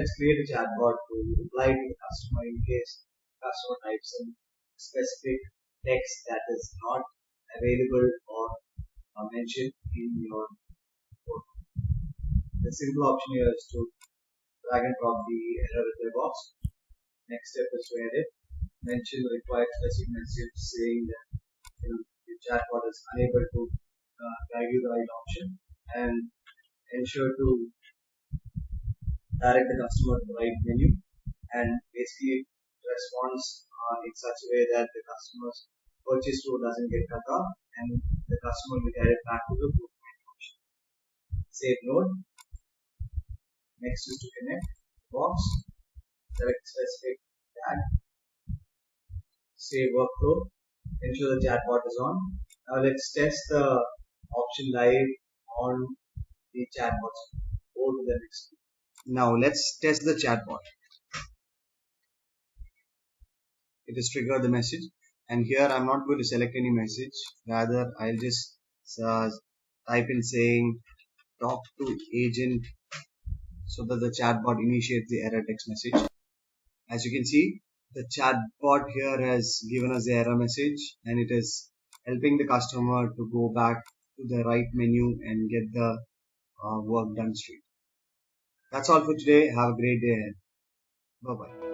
let's create a chatbot to reply to the customer in case the customer types in specific text that is not available or mentioned in your code. The simple option here is to drag and drop the error reply box. Next step is to edit. Mention the required specific message saying that the chatbot is unable to guide you the right option, and ensure to direct the customer to the right menu, and basically response in such a way that the customer's purchase flow doesn't get cut off and the customer will be guided back to the group menu option. Save node. Next is to connect box. Select specific tag. Save workflow. Ensure the chatbot is on. Now let's test the option live on the chatbot. Go to the next. Now let's test the chatbot. It has triggered the message, and here I'm not going to select any message. Rather, I'll just type in saying talk to agent so that the chatbot initiates the error text message. As you can see, the chatbot here has given us the error message, and it is helping the customer to go back to the right menu and get the work done straight. That's all for today. Have a great day ahead. Bye bye.